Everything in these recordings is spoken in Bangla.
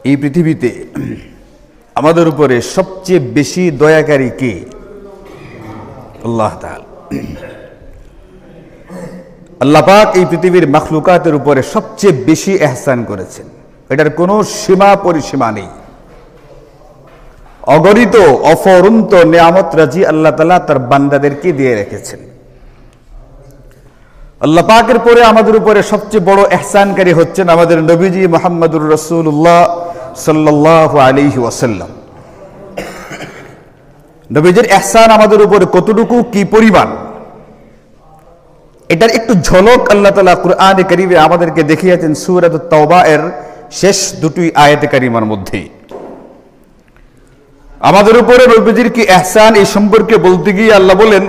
এই পৃথিবীতে আমাদের উপরে সবচেয়ে বেশি দয়াকারী কে? আল্লাহ তাআলা। আল্লাহ পাক এই পৃথিবীর মাখলুকাতের উপরে সবচেয়ে বেশি ইহসান করেছেন, এটার কোনো সীমা পরিসীমা নেই। অগণিত অফরন্ত নিয়ামত রাজি আল্লাহ তাআলা তার বান্দাদেরকে দিয়ে রেখেছেন। আল্লাহ পাকের পরে আমাদের উপরে সবচেয়ে বড় ইহসানকারী হচ্ছেন আমাদের নবীজি মুহাম্মদুর রাসূলুল্লাহ সাল্লাল্লাহু আলাইহি ওয়াসাল্লাম। নবীজির ইহসান আমাদের উপরে কতটুকু, কি পরিমাণ, এটার একটু ঝলক আল্লাহ তাআলা কুরআনে কারীমে আমাদেরকে দেখিয়েছেন সূরা তাওবা এর শেষ দুটি আয়াতে কারিমার মধ্যে। আমাদের উপরে নবীজির কি ইহসান এই সম্পর্কে বলতে গিয়ে আল্লাহ বলেন,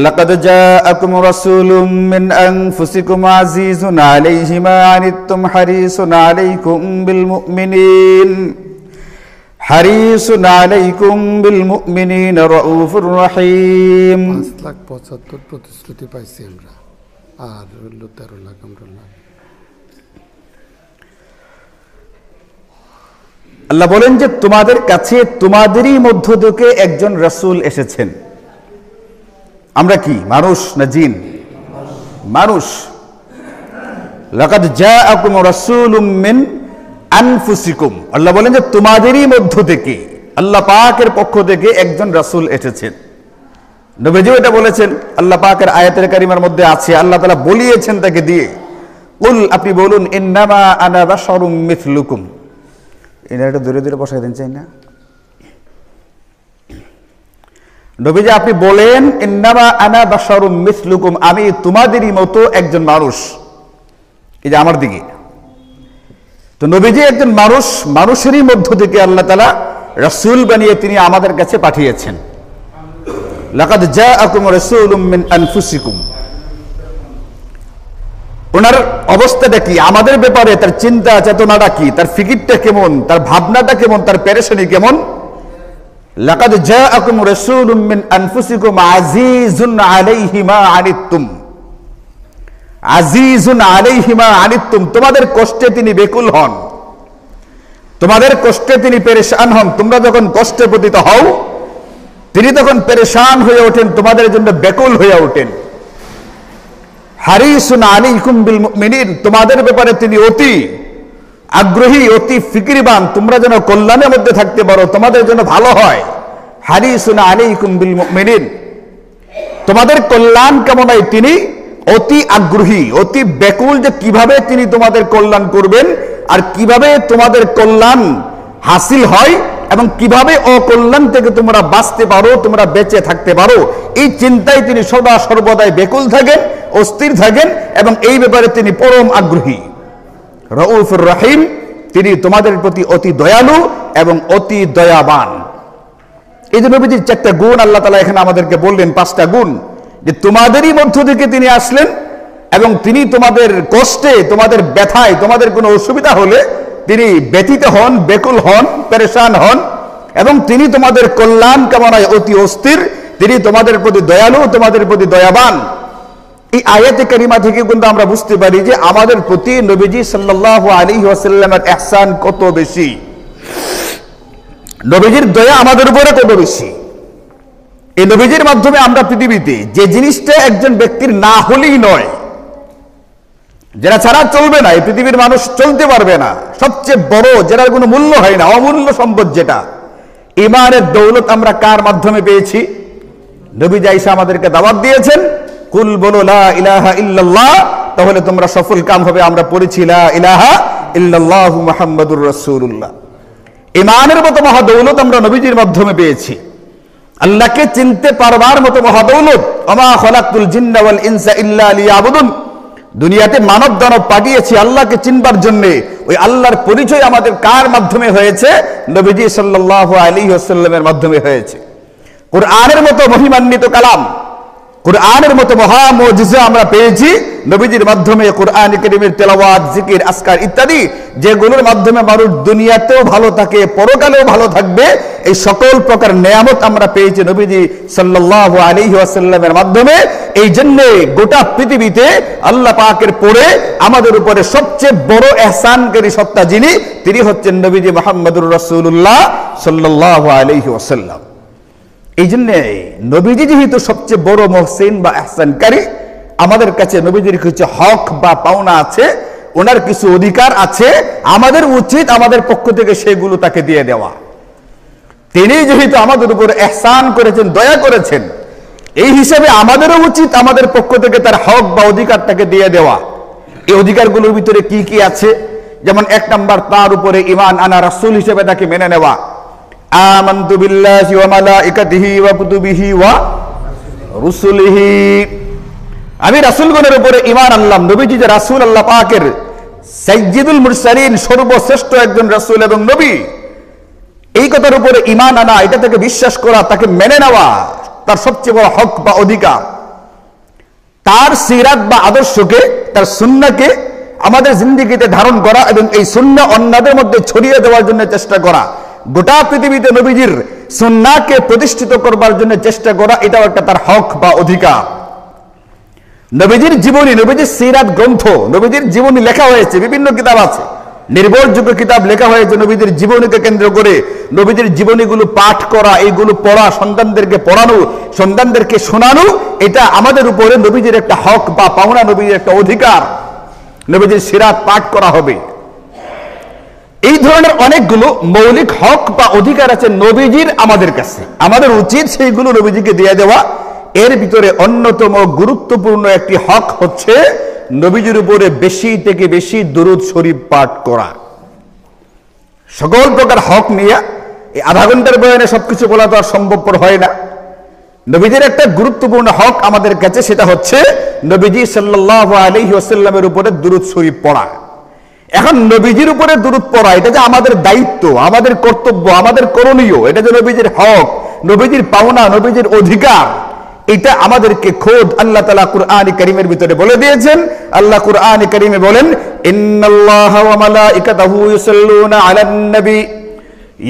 লাকাদ জাআকুম রাসূলুম মিন আনফুসিকুম আজিজুন আলাইহি মা আনিতুম হারিসুন আলাইকুম বিল মুমিনিন হারিসুন আলাইকুম বিল মুমিনিনা রাউফুর রহিম। 5,75,000 প্রতিশ্রুতি পাইছি আমরা, আর 13 লাখ আমরা। আল্লাহ বলেন যে তোমাদের কাছে তোমাদেরই মধ্য থেকে একজন রাসূল এসেছেন। আমরা কি মানুষ না জিন? মানুষ। লাকাদ জাআকুম রাসূলুম মিন আনফুসিকুম, আল্লাহ বলেন যে তোমাদেরই মধ্য থেকে, আল্লাহ পাকের পক্ষ থেকে একজন রাসূল এসেছেন। নবীজিও এটা বলেছেন, আল্লাহ পাকের আয়াতের কারিমার মধ্যে আছে, আল্লাহ তাআলা বলিয়েছেন তাকে দিয়ে, কুল, আপনি বলুন, ইন্নামা আনা বাশারুম মিথলুকুম। এটা দূরে দূরে বসাই দেন, চাই না? নবীজি আপনি বলেন, ইন্নামা আনা বাশারুম মিথলুকুম, আমি তোমাদেরই মতো একজন মানুষ। এই যে আমার দিকে তো নবীজি একজন মানুষ, মানুষেরই মধ্য থেকে আল্লাহ তাআলা রাসূল বানিয়ে তিনি আমাদের কাছে পাঠিয়েছেন। লাকাদ জাআকুম রাসূলুম মিন আনফুসিকুম। ওনার অবস্থাটা কি আমাদের ব্যাপারে, তার চিন্তা চেতনাটা কি, তার ফিকিরটা কেমন, তার ভাবনাটা কেমন, তার পেরেশানি কেমন? লাকাদ জাআকুম রাসূলুম মিন আনফুসিকুম আজিজুন আলাইহি মা আনিতুম। আজিজুন আলাইহি মা আনিতুম, তোমাদের কষ্টে তিনি বেকুল হন, তোমাদের কষ্টে তিনি পেরেশান হন। তোমরা যখন কষ্টে পতিত হও, তিনি তখন পেরেশান হয়ে ওঠেন, তোমাদের জন্য বেকুল হয়ে ওঠেন। হারিসুন আলাইকুম বিল মুমিনিন, তোমাদের ব্যাপারে তিনি অতি আগ্রহী, অতি ফিকিরবান, তোমরা যেন কল্যাণের মধ্যে থাকতে পারো, তোমাদের জন্য ভালো হয়। হারিসুন আলাইকুম বিল মুমিনিন, তোমাদের কল্যাণ কামনায় তিনি অতি আগ্রহী, অতি ব্যাকুল, যে কিভাবে তিনি তোমাদের কল্যাণ করবেন আর কিভাবে তোমাদের কল্যাণ হাসিল হয় এবং কিভাবে অকল্যাণ থেকে তোমরা বাঁচতে পারো, তোমরা বেঁচে থাকতে পারো, এই চিন্তায় তিনি সদা সর্বদাই বেকুল থাকেন, অস্থির থাকেন, এবং এই ব্যাপারে তিনি পরম আগ্রহী। রাউফুর রহিম, তিনি তোমাদের প্রতি অতি দয়ালু এবং অতি দয়াবান। এই যে নবীজির 4টা গুণ আল্লাহ তাআলা এখানে আমাদেরকে বললেন, 5টা গুণ, যে তোমাদেরই মধ্য থেকে তিনি আসলেন এবং তিনি তোমাদের কষ্টে, তোমাদের ব্যথায়, তোমাদের কোনো অসুবিধা হলে তিনি ব্যথিত হন, বেকুল হন, পেরেশান হন, এবং তিনি তোমাদের কল্যাণ কামনায় অতি অস্থির, তিনি তোমাদের প্রতি দয়ালু, তোমাদের প্রতি দয়াবান। এই আয়াতে কারিমা থেকে কিন্তু আমরা বুঝতে পারি যে আমাদের প্রতি নবীজি সাল্লাল্লাহু আলাইহি ওয়াসাল্লামের ইহসান কত বেশি, নবীজির দয়া আমাদের উপরে কত বেশি। এই নবীজির মাধ্যমে আমরা পৃথিবীতে যে জিনিসটা একজন ব্যক্তির না হলেই নয়, যেটা ছাড়া চলবে না, এই পৃথিবীর মানুষ চলতে পারবে না, সবচেয়ে বড়, যেটার কোনো মূল্য হয় না, অমূল্য সম্পদ যেটা, ঈমানের দৌলত আমরা কার মাধ্যমে পেয়েছি? নবীজি আয়েশা আমাদেরকে দাওয়াত দিয়েছেন, কুল, বলো লা ইলাহা ইল্লাল্লাহ, তাহলে তোমরা সফল কাম হবে। আমরা পড়েছি লা ইলাহা ইল্লাল্লাহু মুহাম্মাদুর রাসূলুল্লাহ। ঈমানের মতো মহাদৌলত আমরা নবীজির মাধ্যমে পেয়েছি, আল্লাহকে চিনতে পারবার মতো মহাদৌলত। ওমা খালাকতুল জিন্না ওয়াল ইনসা ইল্লা লিয়াবুদুন, দুনিয়াতে মানব দানব পাঠিয়েছি আল্লাহকে চিনবার জন্য। ওই আল্লাহর পরিচয় আমাদের কার মাধ্যমে হয়েছে? নবীজি সাল্লাল্লাহু আলাইহি ওয়াসাল্লামের মাধ্যমে হয়েছে। কুরআনের মতো মহিমান্বিত কালাম, কুরআনের মতো মহা মুজিজা আমরা পেয়েছি নবীজির মাধ্যমে। কুরআন কারীমের তেলাওয়াত, জিকির, আজকার ইত্যাদি, যেগুলোর মাধ্যমে মানুষ দুনিয়াতেও ভালো থাকে, পরকালেও ভালো থাকবে, এই সকল প্রকার নেয়ামত আমরা পেয়েছি নবীজি সাল্লাল্লাহু আলাইহি ওয়াসাল্লামের মাধ্যমে। এই জন্য গোটা পৃথিবীতে আল্লাহ পাকের পরে আমাদের উপরে সবচেয়ে বড় ইহসানকারী সত্তা যিনি, তিনি হচ্ছেন নবীজি মুহাম্মদুর রাসূলুল্লাহ সাল্লাল্লাহু আলাইহি ওয়াসাল্লাম। এই জন্য নবীজি যেহেতু সবচেয়ে বড় মুহসিন বা ইহসানকারী, আমাদের কাছে নবীজির কিছু হক বা পাওনা আছে, ওনার কিছু অধিকার আছে, আমাদের উচিত আমাদের পক্ষ থেকে সেগুলো তাকে দিয়ে দেওয়া। তিনি যেহেতু আমাদের উপর ইহসান করেছেন, দয়া করেছেন, এই হিসাবে আমাদেরও উচিত আমাদের পক্ষ থেকে তার হক বা অধিকার তাকে দিয়ে দেওয়া। এই অধিকারগুলোর ভিতরে কি কি আছে? যেমন 1 নাম্বার, তার উপরে ঈমান আনা, রাসূল হিসেবে তাকে মেনে নেওয়া। আমানতু বিল্লাহি ওয়া মালাইকাতিহি ওয়া কুতুবিহি ওয়া রুসুলিহি, আমি রাসূলগণের উপরে ঈমান আনলাম। নবীজি যে রাসূল, আল্লাহ পাকের সাইয়্যিদুল মুরসালিন, সর্বশ্রেষ্ঠ একজন রাসূল এবং নবী, এই কথার উপরে ঈমান আনা, এটা থেকে বিশ্বাস করা, তাকে মেনে নেওয়া তার সবচেয়ে বড় হক বা অধিকার। তার সিরাত বা আদর্শকে, তার সুন্নাহকে আমাদের জিন্দেগিতে ধারণ করা এবং এই সুন্নাহ অন্যদের মধ্যে ছড়িয়ে দেওয়ার জন্য চেষ্টা করা, গোটা পৃথিবীতে নবীজির সুন্নাহকে প্রতিষ্ঠিত করবার জন্য চেষ্টা করা, এটাও একটা তার হক বা অধিকার। নবীজির জীবনী, নবীজির সিরাত গ্রন্থ, নবীজির জীবনী লেখা হয়েছে, বিভিন্ন কিতাব আছে, নির্ভরযোগ্য কিতাব লেখা হয়েছে নবীজির জীবনীকে কেন্দ্র করে। নবীজির জীবনীগুলো পাঠ করা, এইগুলো পড়া, সন্তানদেরকে পড়ানো, সন্তানদেরকে শোনানো, এটা আমাদের উপরে নবীজির একটা হক বা পাওনা, নবীজির একটা অধিকার। নবীজির সিরাত পাঠ করা হবে। এই ধরনের অনেকগুলো মৌলিক হক বা অধিকার আছে নবীজির আমাদের কাছে, আমাদের উচিত সেইগুলো নবীজিকে দিয়ে দেওয়া। এর ভিতরে অন্যতম গুরুত্বপূর্ণ একটি হক হচ্ছে নবীজির উপরে বেশি থেকে বেশি দুরূদ শরীফ পাঠ করা। সকল প্রকার হক নিয়ে এই আধা ঘন্টার বয়ানে সবকিছু বলা তো আর সম্ভবপর হয় না। নবীজির একটা গুরুত্বপূর্ণ হক আমাদের কাছে, সেটা হচ্ছে নবীজি সাল্লাল্লাহু আলাইহি ওয়াসাল্লামের উপরে দুরূদ শরীফ পড়া। এখন নবীজির উপরে দুরূদ পড়া, এটা যে আমাদের দায়িত্ব, আমাদের কর্তব্য, আমাদের করণীয়, এটা যে নবীজির হক, নবীজির পাওনা, নবীজির অধিকার, এটা আমাদেরকে খোদ আল্লাহ তাআলা কুরআন কারীমের ভিতরে বলে দিয়েছেন। আল্লাহ কুরআন কারীমে বলেন, ইন্নাল্লাহা ওয়া মালাইকাতাহু ইউসাল্লুনা আলান নবী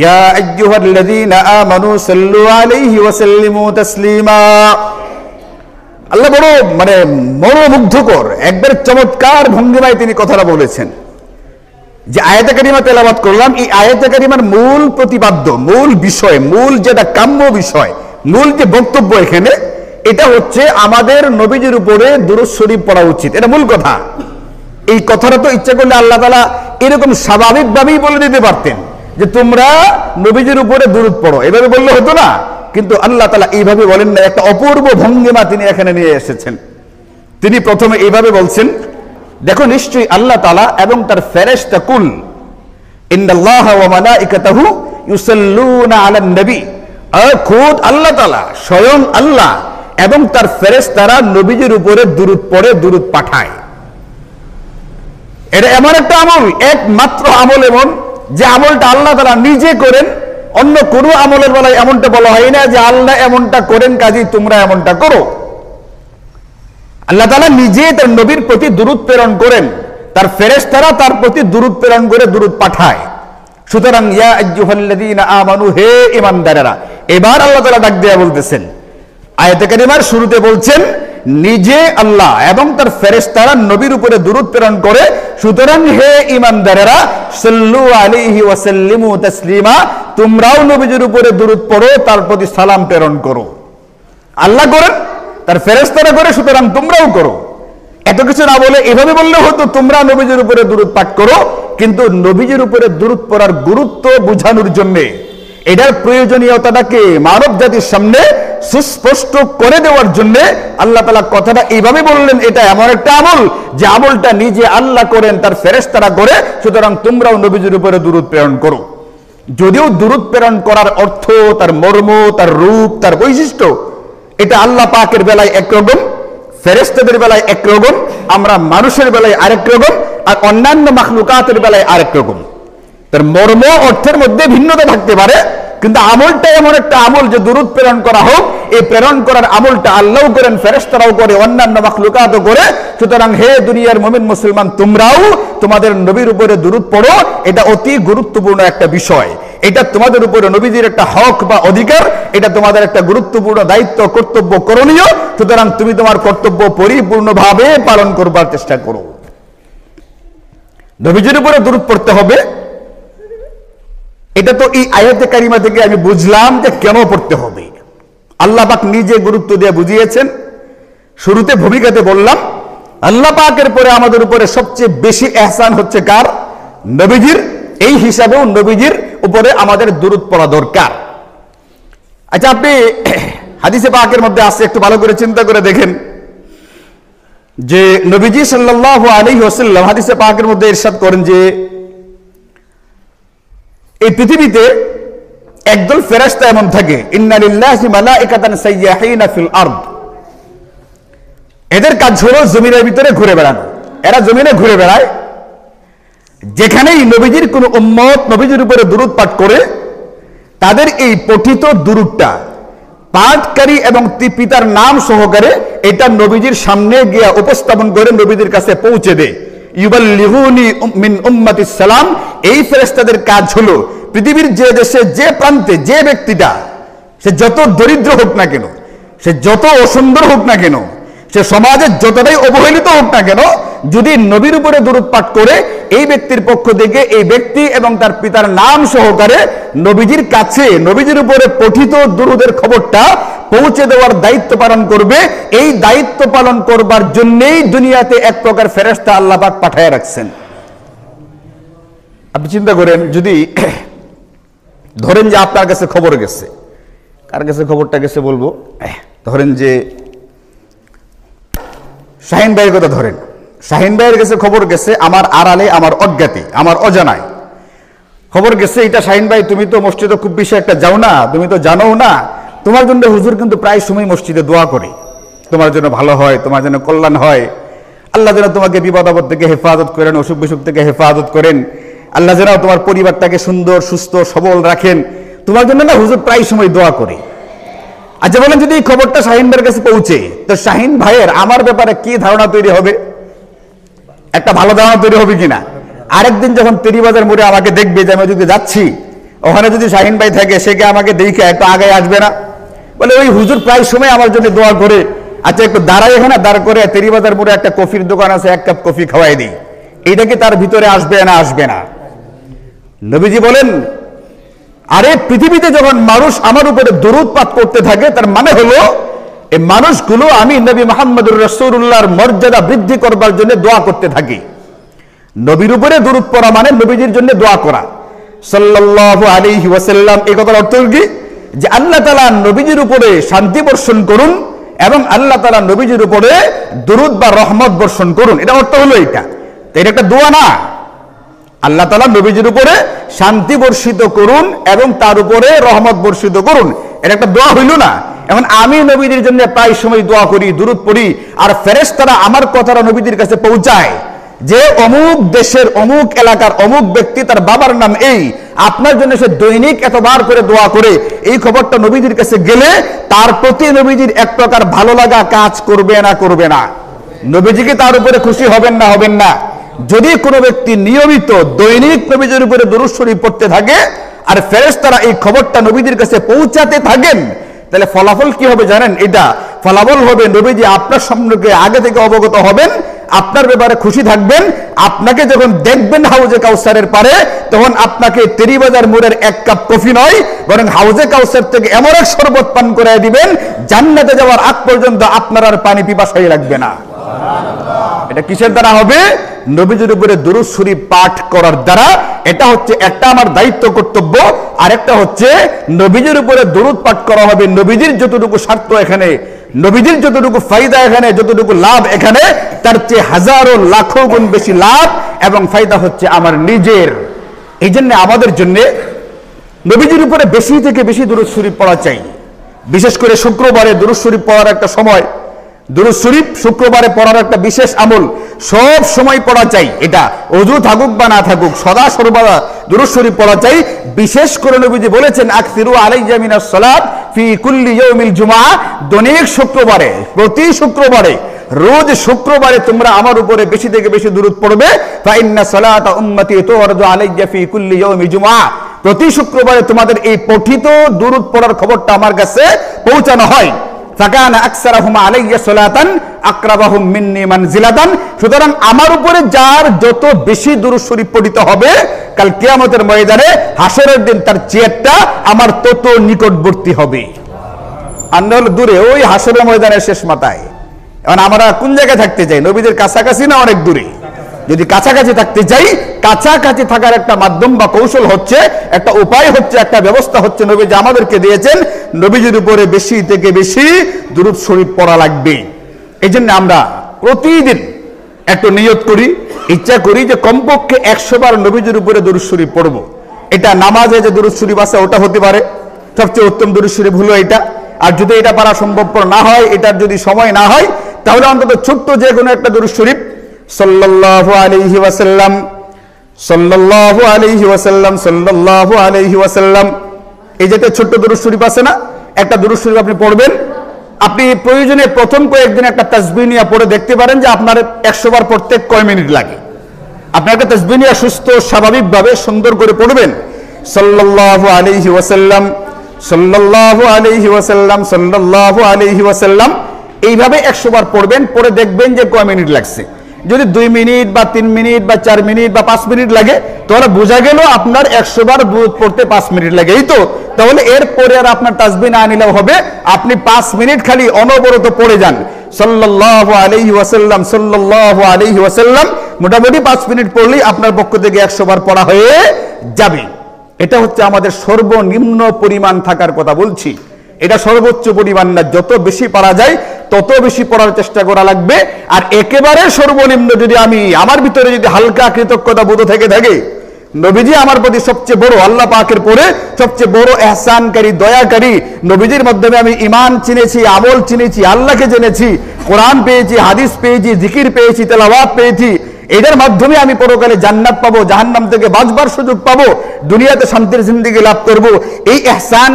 ইয়া আইয়ুহাল্লাযীনা আমানু সাল্লু আলাইহি ওয়া সাল্লিমু তাসলিমা। আল্লাহ বড় মনোমুগ্ধকর, একবার চমৎকার ভঙ্গিমায় তিনি কথাটা বলেছেন। যে আয়াতে কারিমা তেলাওয়াত করলাম, এই আয়াতে কারিমার মূল প্রতিপাদ্য, মূল বিষয়, মূল যেটা কাম্য বিষয়, মূল যে বক্তব্য এখানে, এটা হচ্ছে আমাদের নবীজির উপরে দুরূদ শরীফ পড়া উচিত। এটা মূল কথা। এই কথাটা তো ইচ্ছা করলে আল্লাহ তাআলা এরকম স্বাভাবিকভাবেই বলে দিতে পারতেন যে তোমরা নবীজির উপরে দুরূদ পড়ো, এভাবে বললে হতো না। কিন্তু আল্লাহ তাআলা এইভাবে বলেন না, একটা অপূর্ব ভঙ্গিমা তিনি এখানে নিয়ে এসেছেন। তিনি প্রথমে এইভাবে বলছেন, দেখো নিশ্চয়ই আল্লাহ তাআলা এবং তার ফেরেশতা কুল, ইন্নাল্লাহা ওয়া মালাইকাতাহু ইউসাল্লুনা আলান নবী, খোদ আল্লাহ তাআলা, স্বয়ং আল্লাহ এবং তার ফেরেশতারা নবীজির উপরে দুরূদ পড়ে, দুরূদ পাঠায়। এটা এমন একটা আমল, একমাত্র আমল এমন যে আমলটা আল্লাহ তাআলা নিজে করেন। অন্য কোনো আমলের বেলায় এমনটা বলা হয় না যে আল্লাহ এমনটা করেন কাজেই তোমরা এমনটা করো। আল্লাহ তাআলা নিজে তার নবীর প্রতি দুরূদ প্রেরণ করেন, তার ফেরেশতারা তার প্রতি দুরূদ প্রেরণ করে দুরূদ পাঠায়। সুতরাং ইয়া আইয়ুহাল্লাযীনা আমানু, হে ঈমানদারেরা। এবার আল্লাহ তাআলা ডাক দেয়া বলতেছেন, আয়াতে কারিমার শুরুতে বলছেন নিজে আল্লাহ এবং তার ফেরেশতারা নবীর উপরে দুরূদ প্রেরণ করে। সুতরাং হে ঈমানদারেরা, সাল্লু আলাইহি ওয়া সাল্লিমু তাসলিমা, তোমরাও নবীজির উপরে দুরূদ পড়ো, তার প্রতি সালাম প্রেরণ করো। আল্লাহ করেন, তার ফেরেশতারা করে, সুতরাং তোমরাও করো। এত কিছু না বলে এভাবে বললে হতো তোমরা নবীজির উপরে দুরূদ পাঠ করো, কিন্তু নবীজির উপরে দুরূদ পড়ার গুরুত্ব বোঝানোর জন্য, এটার প্রয়োজনীয়তাটাকে মানব জাতির সামনে সুস্পষ্ট করে দেওয়ার জন্য আল্লাহ তাআলা কথাটা এইভাবে বললেন, এটা এমন একটা আমল যে আমলটা নিজে আল্লাহ করেন, তার ফেরেশতারা করে, সুতরাং তোমরাও নবীজির উপরে দুরূদ প্রেরণ করো। যদিও দুরূদ প্রেরণ করার অর্থ, তার মর্ম, তার রূপ, তার বৈশিষ্ট্য, এটা আল্লাহ পাকের বেলায় একরকম, ফেরেশতাদের বেলায় একরকম, আমরা মানুষের বেলায় আরেক রকম, আর অন্যান্য মাখলুকাতের বেলায় আরেক রকম। তার মর্ম অর্থের মধ্যে ভিন্নতা থাকতে পারে, কিন্তু আমলটা এমন একটা আমল যে দুরূদ প্রেরণ করা হোক, এই প্রেরণ করার আমলটা আল্লাহও করেন, ফেরেশতারাও করে, অন্যান্য মাখলুকাতও করে। সুতরাং হে দুনিয়ার মুমিন মুসলমান, তোমরাও তোমাদের নবীর উপরে দুরূদ পড়ো। এটা অতি গুরুত্বপূর্ণ একটা বিষয়। এটা তোমাদের উপরে নবীজির একটা হক বা অধিকার, এটা তোমাদের একটা গুরুত্বপূর্ণ দায়িত্ব, কর্তব্য, করণীয়। সুতরাং তুমি তোমার কর্তব্য পরিপূর্ণভাবে পালন করবার চেষ্টা করো। নবীজির উপরে দুরূদ পড়তে হবে। এটা তো এই আয়াতে কারিমা থেকে আমি বুঝলাম যে কেন পড়তে হবে। আল্লাহ পাক নিজে গুরুত্ব দিয়ে বুঝিয়েছেন। শুরুতে ভূমিকাতে বললাম, আল্লাহ পাকের পরে আমাদের উপরে সবচেয়ে বেশি ইহসান হচ্ছে কার? নবীজির। এই হিসাবেও নবীজির উপরে আমাদের দুরূদ পড়া দরকার। আচ্ছা, আপনি হাদিসে পাকের মধ্যে আছে, একটু ভালো করে চিন্তা করে দেখেন যে নবীজি সাল্লাল্লাহু আলাইহি ওয়াসাল্লাম হাদিসে পাকের মধ্যে ইরশাদ করেন যে এই পৃথিবীতে একদল ফেরেশতা এমন থাকে, ইন্না লিল্লাহি মালাইকাতান সাইয়াহিনা ফিল আরদ। এদের কাজ হলো জমিনের ভিতরে ঘুরে বেড়ানো। এরা জমিনে ঘুরে বেড়ায়, যেখানেই নবীজির কোন উম্মত নবীজির উপরে দুরূদ পাঠ করে, তাদের এই পঠিত দুরূদটা পাঠকারী এবং পিতার নাম সহকারে এটা নবীজির সামনে গিয়ে উপস্থাপন করে নবীজির কাছে পৌঁছে দেয়। ইউবাল্লিগুনি মিন উম্মাতিস সালাম। এই ফেরেশতাদের কাজ হলো পৃথিবীর যে দেশে, যে প্রান্তে, যে ব্যক্তিটা, সে যত দরিদ্র হোক না কেন, সে যত অসুন্দর হোক না কেন, সে সমাজের যতটাই অবহেলিত হোক না কেন, যদি নবীর উপরে দুরূদ পাঠ করে, এই ব্যক্তির পক্ষ থেকে এই ব্যক্তি এবং তার পিতার নাম সহকারে নবীজির কাছে নবীজির উপরে পঠিত দুরূদের খবরটা পৌঁছে দেওয়ার দায়িত্ব পালন করবে। এই দায়িত্ব পালন করবার জন্যই দুনিয়াতে এক প্রকার ফেরেশতা আল্লাহ পাক পাঠায় রাখছেন। আপনি চিন্তা করেন, যদি ধরেন যে আপনার কাছে খবর গেছে, কার কাছে খবরটা গেছে বলবো, ধরেন যে শাহিন ভাইয়ের কথা ধরেন। শাহিন ভাইয়ের কাছে খবর গেছে, আমার আড়ালে, আমার অজ্ঞাতে, আমার অজানায় খবর গেছে, এটা শাহিন ভাই তুমি তো মসজিদে খুব বেশি একটা যাও না, তুমি তো জানো না, তোমার জন্য হুজুর কিন্তু প্রায় সময় মসজিদে দোয়া করে, তোমার জন্য ভালো হয়, তোমার জন্য কল্যাণ হয়, আল্লাহ যেন তোমাকে বিপদ আপদ থেকে হেফাজত করেন, অসুখ বিসুখ থেকে হেফাজত করেন, আল্লাহ যেন তোমার পরিবারটাকে সুন্দর, সুস্থ, সবল রাখেন, তোমার জন্য না হুজুর প্রায় সময় দোয়া করে। আচ্ছা বলেন, যদি এই খবরটা শাহিন ভাইয়ের কাছে পৌঁছে, তো শাহিন ভাইয়ের আমার ব্যাপারে কি ধারণা তৈরি হবে? একটা ভালো ধারণা তৈরি হবে কিনা? আরেকদিন যখন তেরিবাজার মোড়ে আমাকে দেখবে যে আমি যদি যাচ্ছি, ওখানে যদি শাহিন ভাই থাকে, সে কি আমাকে দেখে একটু আগে আসবে না? বলে ওই হুজুর প্রায় সময় আমার জন্য দোয়া করে, আচ্ছা একটু দাঁড়াই, এখানে দাঁড় করে তেরিবাজার মোড়ে একটা কফির দোকান আছে, এক কাপ কফি খাওয়াই দিই। এইটা কি তার ভিতরে আসবে না আসবে না? নবীজি বলেন, আরে পৃথিবীতে যখন মানুষ আমার উপরে দরুদ পাঠ করতে থাকে, তার মানে হলো এই মানুষগুলো আমি নবী মুহাম্মদুর রাসূলুল্লাহর মর্যাদা বৃদ্ধি করবার জন্য দোয়া করতে থাকি। নবীর উপরে দরুদ পড়া মানে নবীজির জন্য দোয়া করা সাল্লাল্লাহু আলাইহি ওয়াসাল্লাম। এই কথার অর্থ কি? যে আল্লাহ তাআলা নবীজির উপরে শান্তি বর্ষণ করুন এবং আল্লাহ তাআলা নবীজির উপরে দরুদ বা রহমত বর্ষণ করুন। এটা অর্থ হলো এটা। তো এটা একটা দোয়া না। আল্লাহ তাআলা নবীজির উপরে শান্তি বর্ষিত করুন এবং তার উপরে রহমত বর্ষিত করুন, এটা একটা দোয়া হইল না? এখন আমি নবীদের জন্য প্রায় সময় দোয়া করি, দুরূদ পড়ি, আর ফেরেশতারা আমার কথাটা নবীদের কাছে পৌঁছায় যে অমুক দেশের, অমুক এলাকার অমুক ব্যক্তি, তার বাবার নাম এই, আপনার জন্য সে দৈনিক এতবার করে দোয়া করে। এই খবরটা নবীদের কাছে গেলে তার প্রতি নবীজির এক প্রকার ভালো লাগা কাজ করবে না করবে না? নবীজিকে তার উপরে খুশি হবেন না হবেন না? যদি কোনো ব্যক্তি নিয়মিত দৈনিক নবীজির উপরে দুরূদ শরীফ পড়তে থাকে আর ফেরেশতারা এই খবরটা নবীদের কাছে পৌঁছাতে থাকেন, তাহলে ফলাফল কি হবে জানেন? এটা ফলাফল হবে নবীজি আপনার সম্পর্কে আগে থেকে অবগত হবেন, আপনার ব্যাপারে খুশি থাকবেন। আপনাকে যখন দেখবেন হাউজে কাউসারের পারে, তখন আপনাকে তেরিবাজার মোড়ের এক কাপ কফি নয়, বরং হাউজে কাউসার থেকে এমন এক শরবত পান করে দিবেন, জান্নাতে যাওয়ার আগ পর্যন্ত আপনার আর পানি পিপাসাই লাগবে না। এটা কিসের দ্বারা হবে? নবীজির উপরে দুরূদ শরীফ পাঠ করার দ্বারা। এটা হচ্ছে একটা আমার দায়িত্ব, কর্তব্য। আর একটা হচ্ছে নবীজির উপরে দুরূদ পাঠ করা হবে, নবীজির যতটুকু স্বার্থ এখানে, নবীজির যতটুকু ফায়দা এখানে, যতটুকু লাভ এখানে, তার চেয়ে হাজারো লাখো গুণ বেশি লাভ এবং ফায়দা হচ্ছে আমার নিজের। এই জন্য আমাদের জন্য নবীজির উপরে বেশি থেকে বেশি দুরূদ শরীফ পড়া চাই। বিশেষ করে শুক্রবারে দুরূদ শরীফ পড়ার একটা সময়, দুরূদ শরীফ শুক্রবারে পড়ার একটা বিশেষ আমল, সব সময় পড়া চাই। এটা ওযু থাকুক বা না থাকুক, সদা সর্বদা দুরূদ শরীফ পড়া চাই। বিশেষ করে নবীজি বলেছেন, আকসিরু আলাইয়া মিনাস সালাত ফি কুল্লি ইয়াউমিল জুমআহ, দৈনিক শুক্রবারে, প্রতি শুক্রবারে, রোজ শুক্রবারে তোমরা আমার উপরে বেশি থেকে বেশি দুরূদ পড়বে। ফা ইন্না সালাতা উম্মতি তুরদু আলাইয়া ফি কুল্লি ইয়াউমি জুমআহ, প্রতি শুক্রবারে তোমাদের এই পঠিত দুরূদ পড়ার খবরটা আমার কাছে পৌঁছানো হয়। ফাকানা আকসারহুম আলাইয়া সালাতান আকরাবাহুম মিন্নি মানজিলাতান, সুতরাং আমার উপরে যার যত বেশি দুরূদ শরীফ পঠিত হবে, কাল কিয়ামতের ময়দানে হাসরের দিন তার চেয়ারটা আমার তত নিকটবর্তী হবে। আমরা হলো দূরে, ওই হাসরের ময়দানের শেষ মাথায়। এখন আমরা কোন জায়গায় থাকতে চাই? নবীদের কাছাকাছি না অনেক দূরে? যদি কাছাকাছি থাকতে চাই, কাছাকাছি থাকার একটা মাধ্যম বা কৌশল হচ্ছে, একটা উপায় হচ্ছে, একটা ব্যবস্থা হচ্ছে নবীজি আমাদেরকে দিয়েছেন, নবীজির উপরে বেশি থেকে বেশি দুরূদ শরীফ পড়া লাগবে। এই জন্য আমরা প্রতিদিন একটু নিয়ত করি, ইচ্ছা করি যে কমপক্ষে 100 বার নবীজির উপরে দুরূদ শরীফ পড়বো। এটা নামাজে যে দুরূদ শরীফ আছে ওটা হতে পারে, সবচেয়ে উত্তম দুরূদ শরীফ হলো এটা। আর যদি এটা পারা সম্ভবপর না হয়, এটার যদি সময় না হয়, তাহলে অন্তত ছোট্ট যে কোনো একটা দুরূদ শরীফ, সাল্লাল্লাহু আলাইহি ওয়াসাল্লাম, সাল্লাল্লাহু আলাইহি ওয়াসাল্লাম, সাল্লাল্লাহু আলাইহি ওয়াসাল্লাম, এই যেটা ছোট্ট দুরূদ শরীফ আছে না, একটা দুরূদ শরীফ আপনি পড়বেন। আপনি প্রয়োজনে প্রথম কয়েকদিন একটা তাসবিহ নিয়ে পড়ে দেখতে পারেন যে আপনার 100 বার পড়তে কয় মিনিট লাগে। আপনি একটা তাসবিহ নিয়ে সুস্থ স্বাভাবিকভাবে সুন্দর করে পড়বেন, সাল্লাল্লাহু আলাইহি ওয়াসাল্লাম, সাল্লাল্লাহু আলাইহি ওয়াসাল্লাম, সাল্লাল্লাহু আলাইহি ওয়াসাল্লাম, এইভাবে 100 বার পড়বেন। পড়ে দেখবেন যে কয় মিনিট লাগছে। যদি 2 মিনিট বা 3 মিনিট বা 4 মিনিট বা 5 মিনিট লাগে, তাহলে বোঝা গেল আপনার 100 বার দুরূদ পড়তে 5 মিনিট লাগে, এই তো। তাহলে এরপরে আর আপনার তাসবিহ না নিলেও হবে, আপনি 5 মিনিট খালি অনবরত পড়ে যান, সাল্লাল্লাহু আলাইহি ওয়াসাল্লাম, সাল্লাল্লাহু আলাইহি ওয়াসাল্লাম। মোটামুটি 5 মিনিট পড়লেই আপনার পক্ষ থেকে 100 বার পড়া হয়ে যাবে। এটা হচ্ছে আমাদের সর্বনিম্ন পরিমাণ থাকার কথা বলছি, এটা সর্বোচ্চ পরিমাণ না। যত বেশি পারা যায় তত বেশি পড়ার চেষ্টা করা লাগবে। আর একেবারে সর্বনিম্ন যদি আমার ভিতরে যদি হালকা কৃতজ্ঞতা বোধ থেকে থাকে, নবীজি আমার প্রতি সবচেয়ে বড়, আল্লাহ পাকের পরে সবচেয়ে বড় এহসানকারী, দয়াকারী, নবীজির মাধ্যমে আমি ঈমান চিনেছি, আমল চিনেছি, আল্লাহকে জেনেছি, কোরআন পেয়েছি, হাদিস পেয়েছি, জিকির পেয়েছি, তেলাওয়াত পেয়েছি, এটার মাধ্যমে আমি পরকালে জান্নাত পাবো, জাহান্নাম থেকে বাঁচবার সুযোগ পাবো, দুনিয়াতে শান্তির জিন্দেগি লাভ করব। এই ইহসান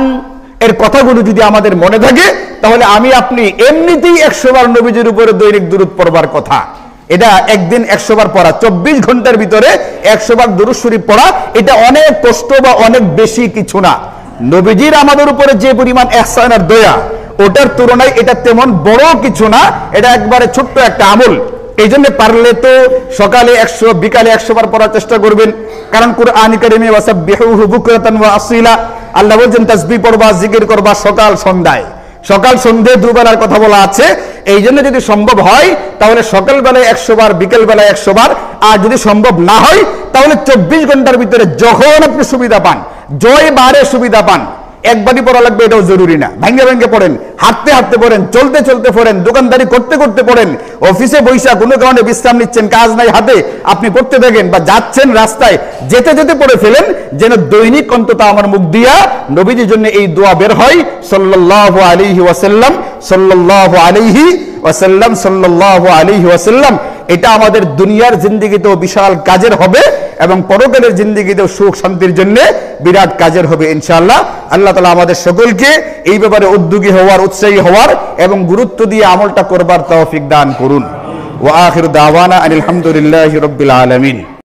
এর কথাগুলো যদি আমাদের মনে থাকে, তাহলে আমি আপনি এমনিতেই 100 বার নবীজির উপরে দৈনিক দুরূদ পড়বার কথা। এটা একদিন 100 বার পড়া, 24 ঘন্টার ভিতরে 100 বার দুরূদ শরীফ পড়া, এটা অনেক কষ্ট বা অনেক বেশি কিছু না। নবীজির আমাদের উপরে যে পরিমাণ ইহসান আর দয়া, ওটার তুলনায় এটা তেমন বড় কিছু না, এটা একবারে ছোট্ট একটা আমল। এই জন্য পারলে তো সকালে 100, বিকালে 100 বার পড়ার চেষ্টা করবেন। কারণ কুরআন কারীমে ওয়াসাব্বিহুহু বুকরাতান ওয়া আসীলা, আল্লাহ বলেন তাসবিহ পড়বা, জিকির করবা সকাল সন্ধ্যায়, সকাল সন্ধ্যে দুবেলার কথা বলা আছে। এই জন্য যদি সম্ভব হয় তাহলে সকাল বেলায় 100 বার, বিকেল বেলায় 100 বার। আর যদি সম্ভব না হয় তাহলে 24 ঘন্টার ভিতরে যখন আপনি সুবিধা পান, জয় বারে সুবিধা পান, একবারই পড়া লাগবে এটাও জরুরি না। ভাঙ্গে ভাঙ্গে পড়েন, হাঁটতে হাঁটতে পড়েন, চলতে চলতে পড়েন, দোকানদারি করতে করতে পড়েন, অফিসে বৈশা কোনো কারণে বিশ্রাম নিচ্ছেন, কাজ নাই হাতে, আপনি পড়তে থাকেন, বা যাচ্ছেন রাস্তায়, যেতে যেতে পড়ে ফেলেন, যেন দৈনিক অন্তত আমার মুখ দিয়া নবীজির জন্য এই দোয়া বের হয়, সাল্লাল্লাহু আলাইহি ওয়াসাল্লাম, সাল্লাল্লাহু আলাইহি ওয়াসাল্লাম, সাল্লাল্লাহু আলাইহি ওয়াসাল্লাম। এটা আমাদের দুনিয়ার জিন্দেগিতেও বিশাল কাজের হবে এবং পরকালের জিন্দেগিতেও সুখ শান্তির জন্য বিরাট কাজের হবে ইনশাআল্লাহ। আল্লাহ তাআলা আমাদের সকলকে এই ব্যাপারে উদ্যোগী হওয়ার, উৎসাহী হওয়ার এবং গুরুত্ব দিয়ে আমলটা করবার তৌফিক দান করুন। ওয়া আখিরু দাওয়ানা আনিল হামদুলিল্লাহি রাব্বিল আলামিন।